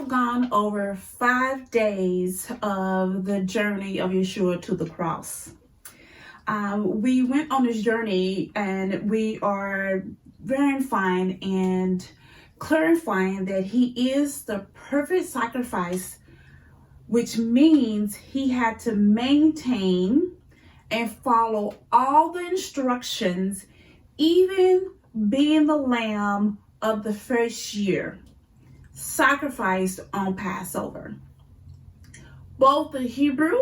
have gone over 5 days of the journey of Yeshua to the cross. We went on this journey and we are verifying and clarifying that he is the perfect sacrifice, which means he had to maintain and follow all the instructions, even being the lamb of the first year, sacrificed on Passover. Both the Hebrew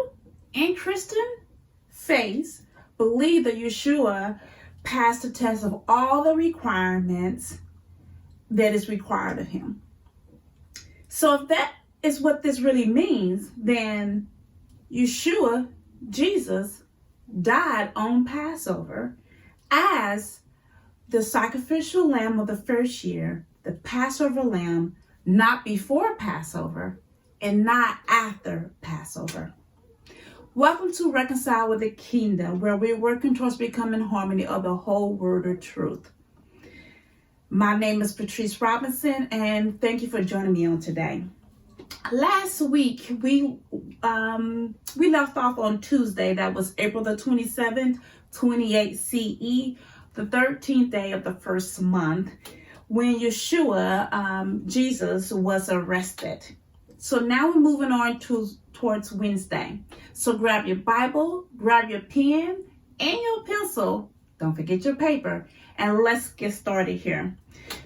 and Christian faiths believe that Yeshua passed the test of all the requirements that is required of him. So if that is what this really means, then Yeshua, Jesus, died on Passover as the sacrificial lamb of the first year, the Passover lamb, not before Passover and not after Passover. Welcome to Reconcile with the Kingdom, where we're working towards becoming harmony of the whole word of truth. My name is Patrice Robinson, and thank you for joining me on today. Last week, we left off on Tuesday, that was April the 27th, 28 CE, the 13th day of the first month, when Yeshua, Jesus, was arrested. So now we're moving on towards Wednesday. So grab your Bible, grab your pen and your pencil. Don't forget your paper. And let's get started here.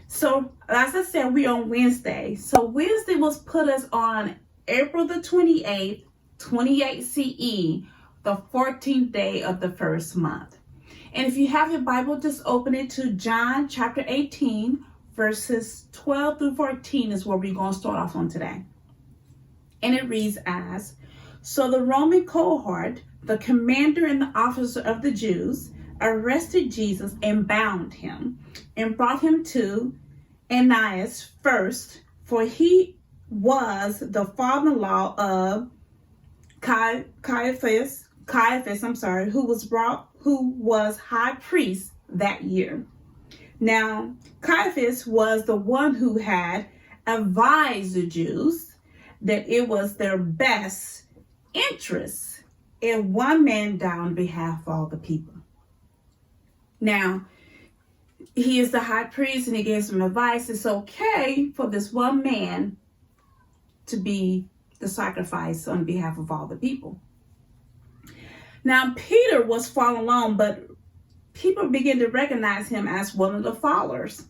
So as I said, we're on Wednesday. So Wednesday was put us on April the 28th, 28 CE, the 14th day of the first month. And if you have your Bible, just open it to John chapter 18, verses 12 through 14 is where we're going to start off on today. And it reads as, so the Roman cohort, the commander and the officer of the Jews, arrested Jesus and bound him and brought him to Annas first, for he was the father-in-law of Caiaphas, who was high priest that year. Now, Caiaphas was the one who had advised the Jews that it was their best interest if one man died on behalf of all the people. Now, he is the high priest and he gives them advice. It's okay for this one man to be the sacrifice on behalf of all the people. Now, Peter was following along, but people began to recognize him as one of the followers.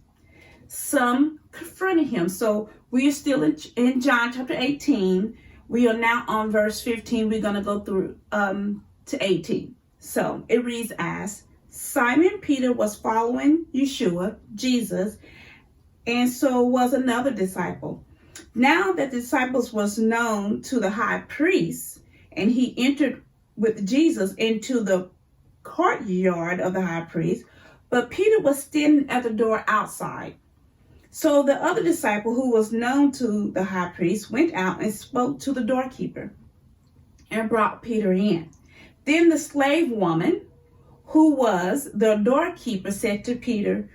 Some confronted him. So we are still in John chapter 18. We are now on verse 15. We're going to go through to 18. So it reads as, Simon Peter was following Yeshua, Jesus, and so was another disciple. Now that the disciples was known to the high priest, and he entered with Jesus into the courtyard of the high priest, but Peter was standing at the door outside. So the other disciple who was known to the high priest went out and spoke to the doorkeeper and brought Peter in. Then the slave woman, who was the doorkeeper, said to Peter,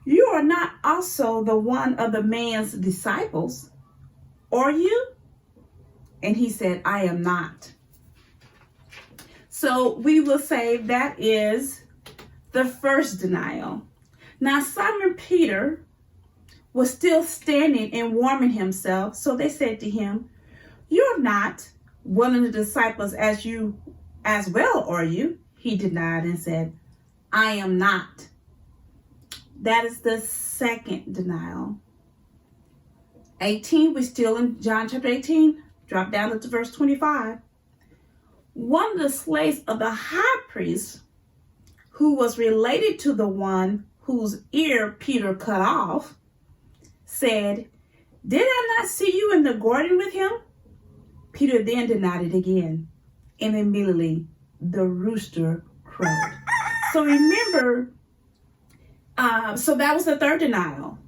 you are not also the one of the man's disciples, are you? And he said, I am not. So we will say that is the first denial. Now Simon Peter was still standing and warming himself. So they said to him, you're not one of the disciples as well, are you? He denied and said, I am not. That is the second denial. 18, we're still in John chapter 18. Drop down to verse 25. One of the slaves of the high priest, who was related to the one whose ear Peter cut off, said, did I not see you in the garden with him? Peter then denied it again, and immediately the rooster crowed. So remember, so that was the third denial,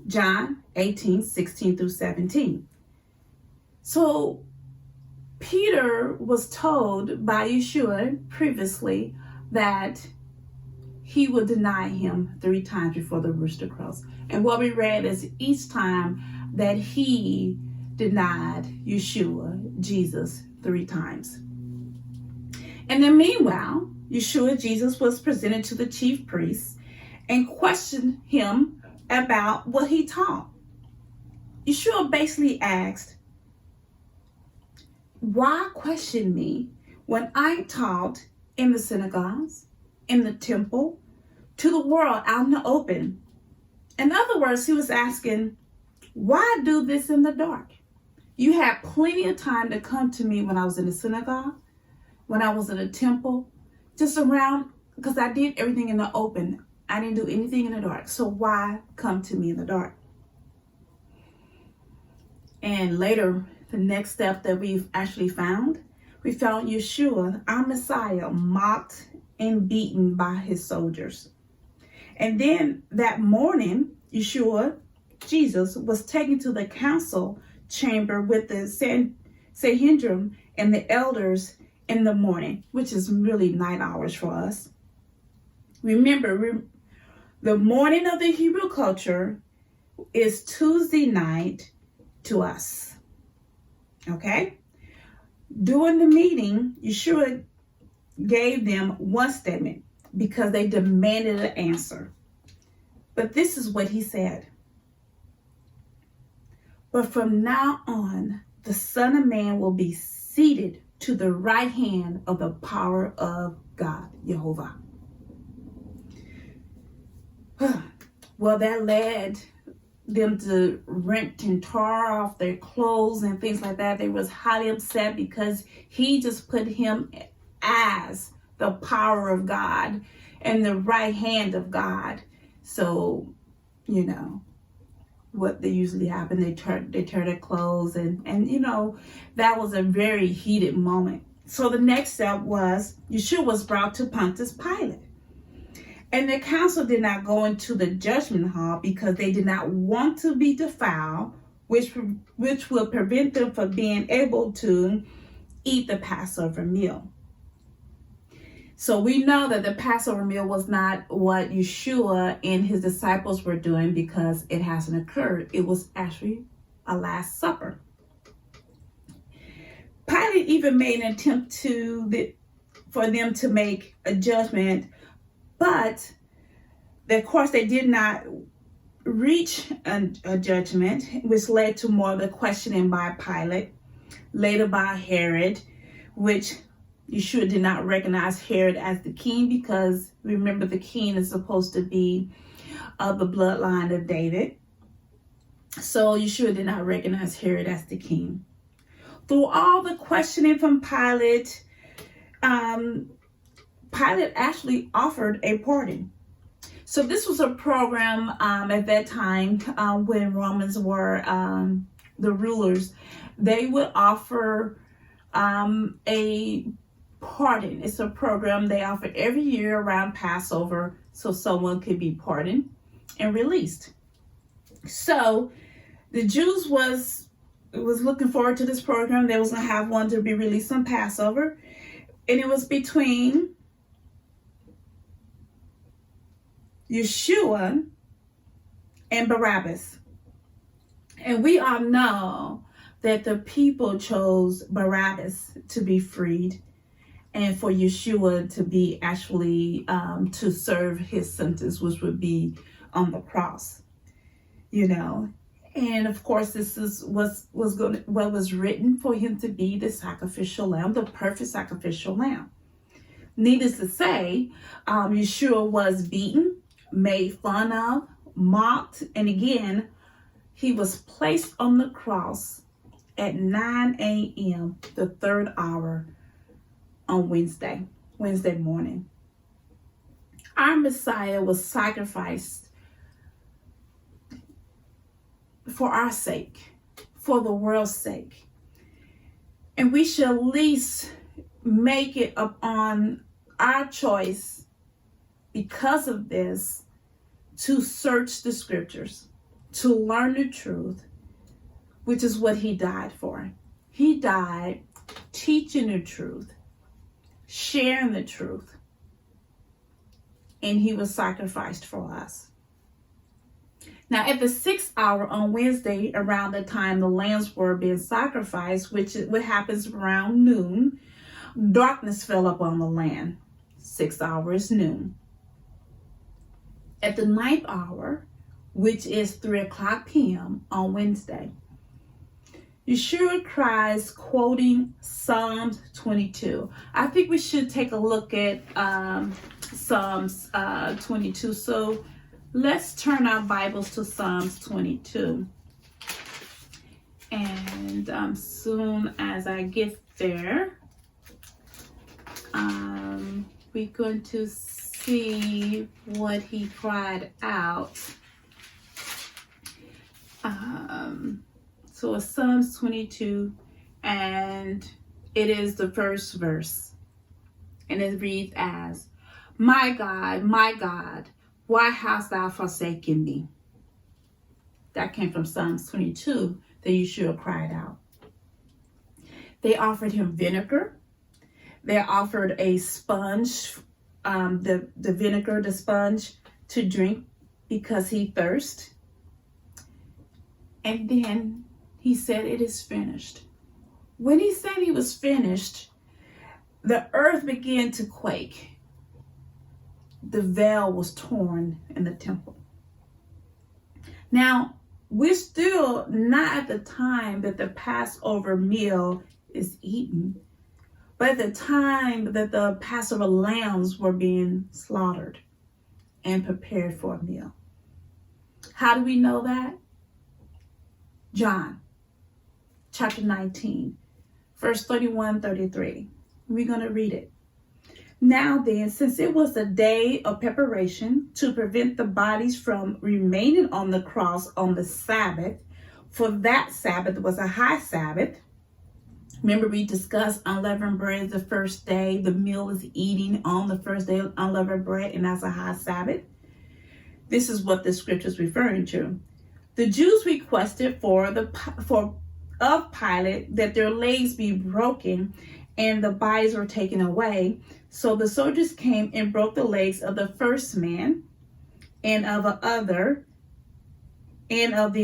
John 18, 16 through 17. So Peter was told by Yeshua previously that he would deny him 3 times before the rooster crows. And what we read is each time that he denied Yeshua, Jesus, 3 times. In the meanwhile, Yeshua, Jesus, was presented to the chief priests and questioned him about what he taught. Yeshua basically asked, why question me when I taught in the synagogues, in the temple, to the world out in the open? In other words, he was asking, why do this in the dark? You had plenty of time to come to me when I was in the synagogue, when I was in the temple, just around, because I did everything in the open. I didn't do anything in the dark. So why come to me in the dark? And later, the next step that we've actually found, we found Yeshua, our Messiah, mocked and beaten by his soldiers. And then that morning, Yeshua, Jesus, was taken to the council chamber with the Sanhedrin and the elders in the morning, which is really night hours for us. Remember, the morning of the Hebrew culture is Tuesday night to us. Okay? During the meeting, Yeshua gave them one statement because they demanded an answer. But this is what he said. But from now on, the Son of Man will be seated to the right hand of the power of God, Yehovah. Well, that led them to rent and tear off their clothes and things like that. They was highly upset because he just put him as the power of God and the right hand of God. So, you know, what they usually happen, they tear their clothes and you know, that was a very heated moment. So the next step was Yeshua was brought to Pontius Pilate. And the council did not go into the judgment hall because they did not want to be defiled, which would prevent them from being able to eat the Passover meal. So we know that the Passover meal was not what Yeshua and his disciples were doing because it hasn't occurred. It was actually a Last Supper. Pilate even made an attempt for them to make a judgment, but of course they did not reach a judgment, which led to more of the questioning by Pilate, later by Herod, which Yeshua did not recognize Herod as the king because remember the king is supposed to be of the bloodline of David. So Yeshua did not recognize Herod as the king. Through all the questioning from Pilate, Pilate actually offered a pardon. So this was a program at that time when Romans were the rulers. They would offer a pardon. It's a program they offer every year around Passover so someone could be pardoned and released. So the Jews was looking forward to this program. They was going to have one to be released on Passover. And it was between Yeshua and Barabbas. And we all know that the people chose Barabbas to be freed and for Yeshua to be actually to serve his sentence, which would be on the cross, you know. And of course, this is what was written for him to be the sacrificial lamb, the perfect sacrificial lamb. Needless to say, Yeshua was beaten, made fun of, mocked, and again, he was placed on the cross at 9 a.m., the 3rd hour on Wednesday morning. Our Messiah was sacrificed for our sake, for the world's sake. And we should at least make it upon our choice because of this to search the scriptures, to learn the truth, which is what he died for. He died teaching the truth, sharing the truth, and he was sacrificed for us. Now, at the 6th hour on Wednesday, around the time the lambs were being sacrificed, which is what happens around noon, darkness fell upon the land. 6th hour is noon. At the 9th hour, which is 3:00 p.m. on Wednesday, Yeshua cries, quoting Psalms 22. I think we should take a look at Psalms 22. So let's turn our Bibles to Psalms 22. And soon as I get there, we're going to see what he cried out. So it's Psalms 22, and it is the first verse. And it reads as, my God, why hast thou forsaken me? That came from Psalms 22 that Yeshua cried out. They offered him vinegar. They offered a sponge, the vinegar, the sponge, to drink because he thirsted. And then he said, it is finished. When he said he was finished, the earth began to quake. The veil was torn in the temple. Now, we're still not at the time that the Passover meal is eaten, but at the time that the Passover lambs were being slaughtered and prepared for a meal. How do we know that? John chapter 19, verse 31-33. We're going to read it. Now then, since it was a day of preparation to prevent the bodies from remaining on the cross on the Sabbath, for that Sabbath was a high Sabbath. Remember, we discussed unleavened bread the first day. The meal is eating on the first day of unleavened bread, and that's a high Sabbath. This is what the scripture is referring to. The Jews requested of Pilate that their legs be broken and the bodies were taken away. So the soldiers came and broke the legs of the first man and of the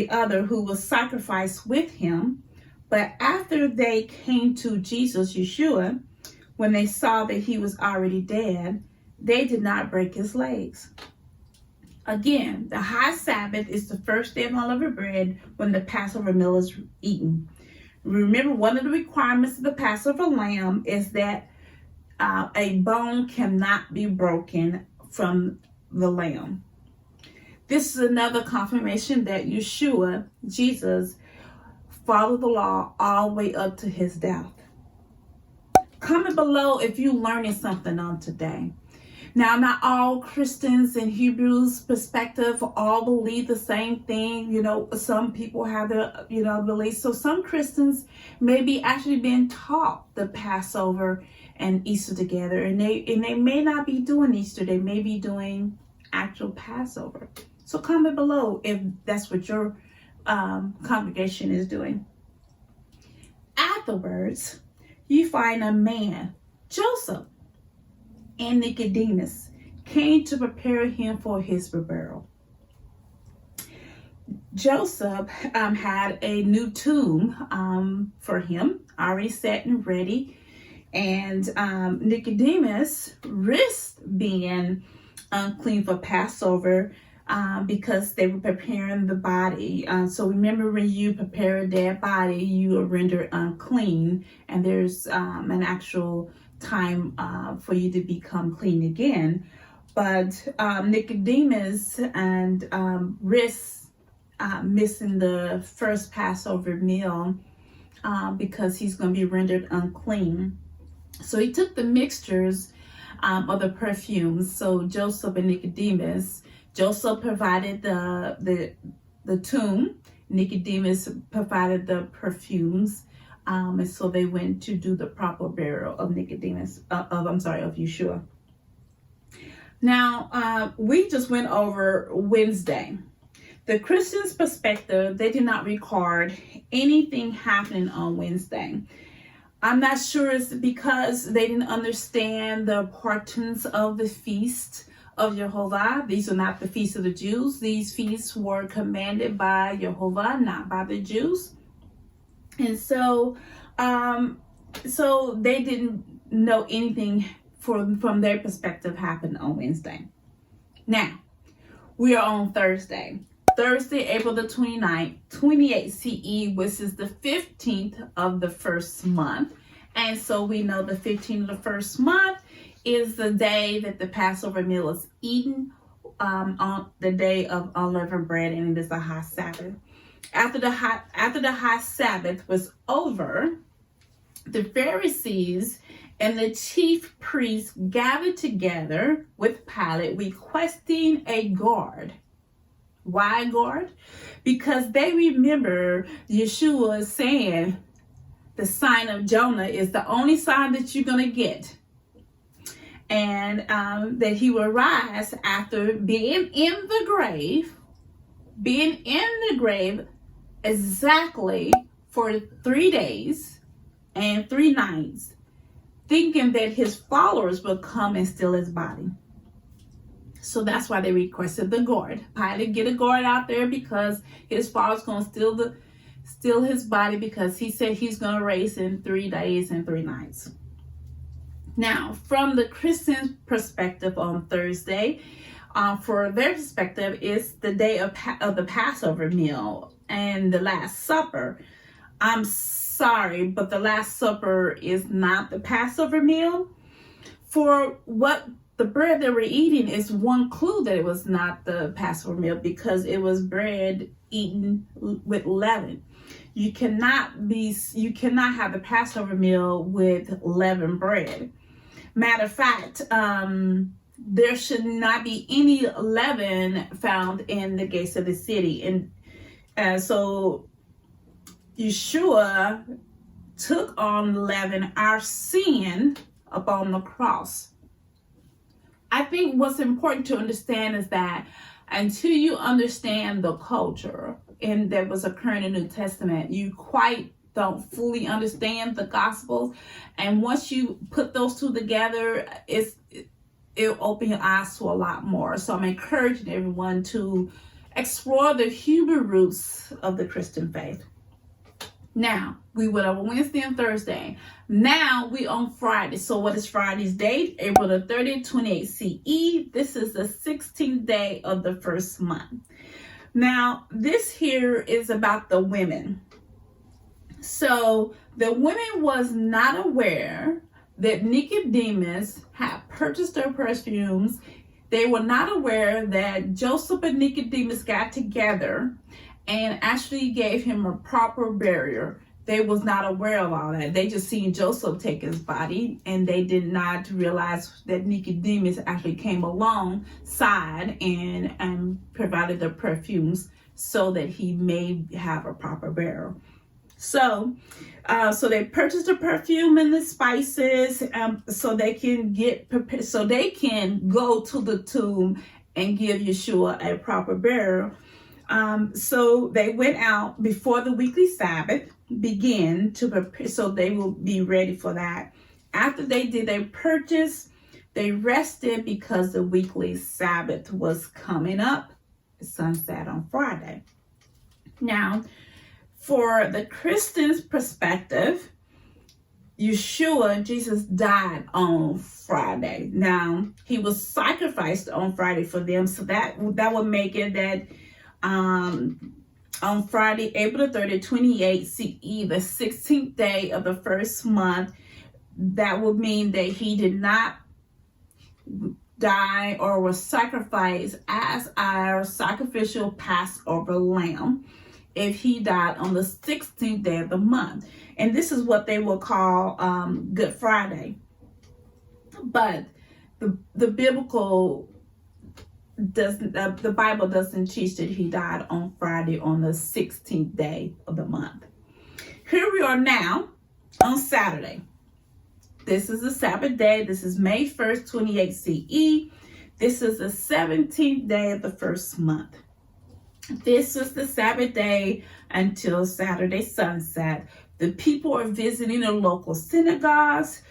other who was sacrificed with him. But after they came to Jesus, Yeshua, when they saw that he was already dead, they did not break his legs. Again, the high Sabbath is the first day of unleavened bread when the Passover meal is eaten. Remember, one of the requirements of the Passover lamb is that a bone cannot be broken from the lamb. This is another confirmation that Yeshua, Jesus, followed the law all the way up to his death. Comment below if you're learning something on today. Now, not all Christians in Hebrews' perspective all believe the same thing. You know, some people have their, beliefs. So some Christians may be actually being taught the Passover and Easter together. And they may not be doing Easter. They may be doing actual Passover. So comment below if that's what your congregation is doing. Afterwards, you find a man, Joseph, and Nicodemus came to prepare him for his burial. Joseph had a new tomb for him, already set and ready. And Nicodemus risked being unclean for Passover because they were preparing the body. So remember, when you prepare a dead body, you are rendered unclean. And there's an actual time for you to become clean again. But Nicodemus and risks missing the first Passover meal because he's going to be rendered unclean. So he took the mixtures of the perfumes. So Joseph and Nicodemus, Joseph provided the tomb. Nicodemus provided the perfumes. And so they went to do the proper burial of of Yeshua. Now, we just went over Wednesday. The Christian's perspective, they did not record anything happening on Wednesday. I'm not sure it's because they didn't understand the importance of the feast of Yehovah. These are not the feasts of the Jews. These feasts were commanded by Yehovah, not by the Jews. And so they didn't know anything from their perspective happened on Wednesday. Now, we are on Thursday. Thursday, April the 29th, 28 CE, which is the 15th of the first month. And so we know the 15th of the first month is the day that the Passover meal is eaten, on the day of Unleavened Bread, and it is a high Sabbath. After the high Sabbath was over, the Pharisees and the chief priests gathered together with Pilate, requesting a guard. Why guard? Because they remember Yeshua saying the sign of Jonah is the only sign that you're going to get. And that he will rise after being in the grave exactly for 3 days and 3 nights, thinking that his followers will come and steal his body. So that's why they requested the guard. Pilate, get a guard out there because his followers going to steal his body, because he said he's going to rise in 3 days and 3 nights. Now, from the Christian perspective on Thursday, for their perspective, it's the day of the Passover meal and the Last Supper. I'm sorry, but the Last Supper is not the Passover meal. For what the bread that we're eating is one clue that it was not the Passover meal, because it was bread eaten with leaven. You cannot have the Passover meal with leavened bread. Matter of fact, there should not be any leaven found in the gates of the city. And so Yeshua took on leaven, our sin, upon the cross. I think what's important to understand is that until you understand the culture and that was occurring in the New Testament, you quite don't fully understand the Gospels. And once you put those two together, it'll open your eyes to a lot more. So I'm encouraging everyone to explore the Hebrew roots of the Christian faith. Now, we went over Wednesday and Thursday. Now we on Friday. So what is Friday's date? April the 30th, 28 CE. This is the 16th day of the first month. Now, this here is about the women. So the women was not aware that Nicodemus had purchased their perfumes. They were not aware that Joseph and Nicodemus got together and actually gave him a proper burial. They was not aware of all that. They just seen Joseph take his body, and they did not realize that Nicodemus actually came alongside and provided the perfumes so that he may have a proper burial. So they purchased the perfume and the spices, so they can go to the tomb and give Yeshua a proper burial. So they went out before the weekly Sabbath began to prepare, so they will be ready for that. After they did their purchase, they rested because the weekly Sabbath was coming up, sunset on Friday. Now, for the Christian's perspective, Yeshua, Jesus, died on Friday. Now, he was sacrificed on Friday for them, so that would make it that on Friday, April the 30th, 28 CE, the 16th day of the first month, that would mean that he did not die or was sacrificed as our sacrificial Passover lamb if he died on the 16th day of the month. And this is what they will call Good Friday. But the biblical the Bible doesn't teach that he died on Friday on the 16th day of the month. Here we are now on Saturday. This is the Sabbath day. This is May 1st, 28 CE. This is the 17th day of the first month. This was the Sabbath day until Saturday sunset. The people are visiting the local synagogues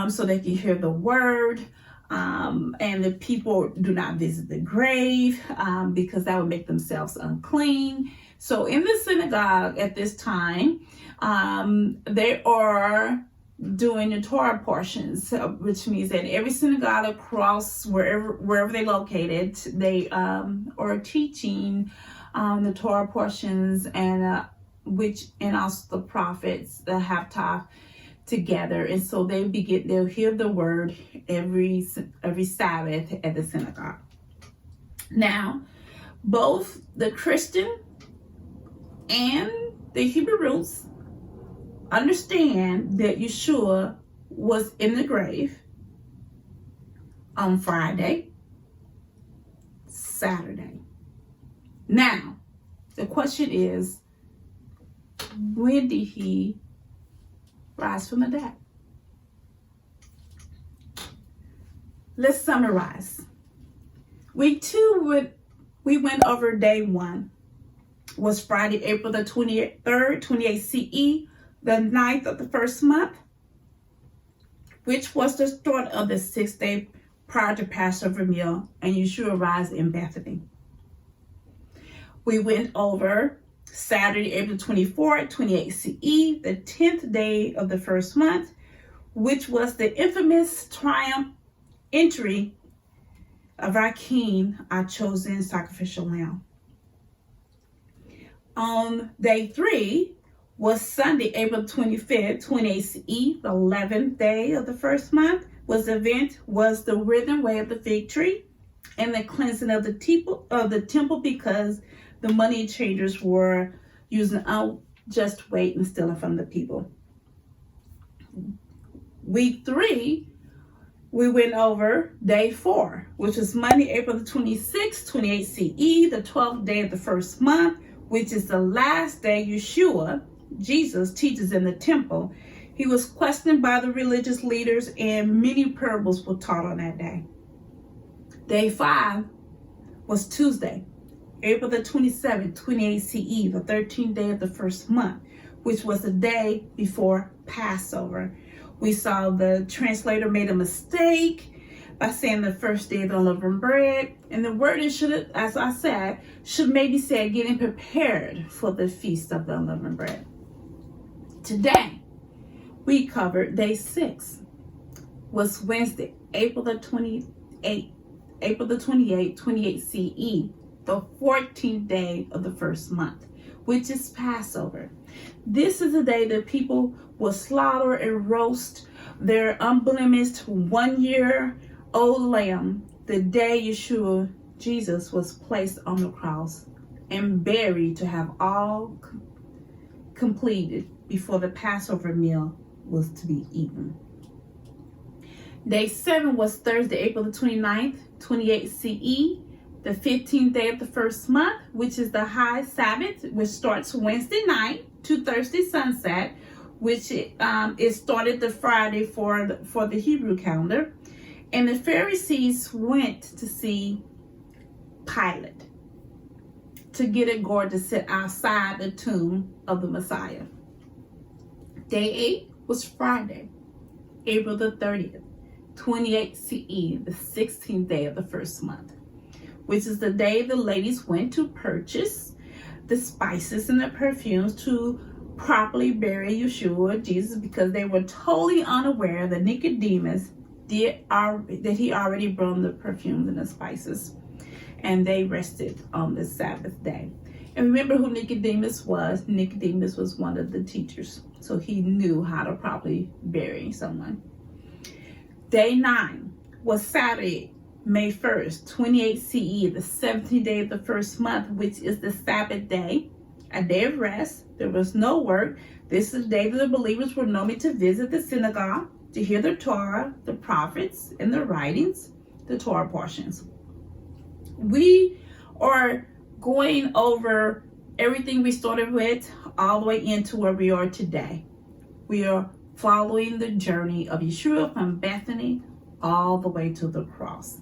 so they can hear the word. And the people do not visit the grave because that would make themselves unclean. So in the synagogue at this time, they are doing the Torah portions, which means that every synagogue across wherever they located, they are teaching the Torah portions and also the prophets, the Haftarah, together. And so they'll hear the word every Sabbath at the synagogue. Now, both the Christian and the Hebrew roots understand that Yeshua was in the grave on Friday, Saturday. Now, the question is, when did he rise from the dead? Let's summarize. Week 2, we went over day 1. Was Friday, April the 23rd, 28 CE, the 9th of the first month, which was the start of the 6th day prior to Passover Meal, and Yeshua rise in Bethany. We went over Saturday, April 24th, 28 CE, the 10th day of the first month, which was the infamous triumph entry of our King, our chosen sacrificial lamb. On day 3 was Sunday, April 25th, 28 CE, the 11th day of the first month, was the written way of the fig tree and the cleansing of the temple because the money changers were using unjust weight and stealing from the people. Week 3, we went over day 4, which was Monday, April the 26th, 28 CE, the 12th day of the first month, which is the last day Yeshua, Jesus, teaches in the temple. He was questioned by the religious leaders and many parables were taught on that day. Day 5 was Tuesday, April the 27th, 28 CE, the 13th day of the first month, which was the day before Passover. We saw the translator made a mistake by saying the first day of the Unleavened Bread. And the word should, as I said, should maybe say getting prepared for the feast of the Unleavened Bread. Today, we covered day 6, was Wednesday, April the 28th, 28 CE, the 14th day of the first month, which is Passover. This is the day that people will slaughter and roast their unblemished 1-year-old lamb, the day Yeshua, Jesus, was placed on the cross and buried to have all completed before the Passover meal was to be eaten. Day 7 was Thursday, April the 29th, 28 CE, the 15th day of the first month, which is the high Sabbath, which starts Wednesday night to Thursday sunset, which it started the Friday for the Hebrew calendar. And the Pharisees went to see Pilate to get a guard to sit outside the tomb of the Messiah. Day 8 was Friday, April the 30th, 28 CE, the 16th day of the first month, which is the day the ladies went to purchase the spices and the perfumes to properly bury Yeshua, Jesus, because they were totally unaware that Nicodemus that he already brought the perfumes and the spices, and they rested on the Sabbath day. And remember who Nicodemus was. Nicodemus was one of the teachers, so he knew how to properly bury someone. Day 9 was Saturday, May 1st, 28 CE, the 17th day of the first month, which is the Sabbath day, a day of rest. There was no work. This is the day that the believers were normally to visit the synagogue to hear the Torah, the prophets, and the writings, the Torah portions. We are going over everything we started with all the way into where we are today. We are following the journey of Yeshua from Bethany all the way to the cross.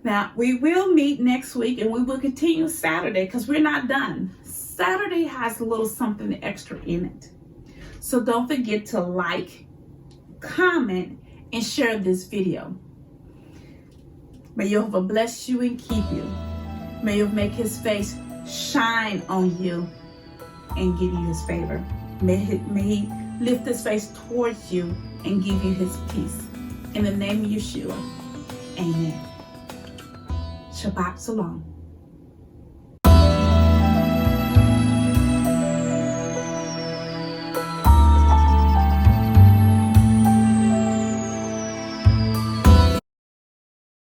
Now, we will meet next week and we will continue Saturday because we're not done. Saturday has a little something extra in it. So don't forget to like, comment, and share this video. May Yehovah bless you and keep you. May He make His face shine on you and give you His favor. May He lift His face towards you and give you His peace. In the name of Yeshua, amen. Shabbat Shalom.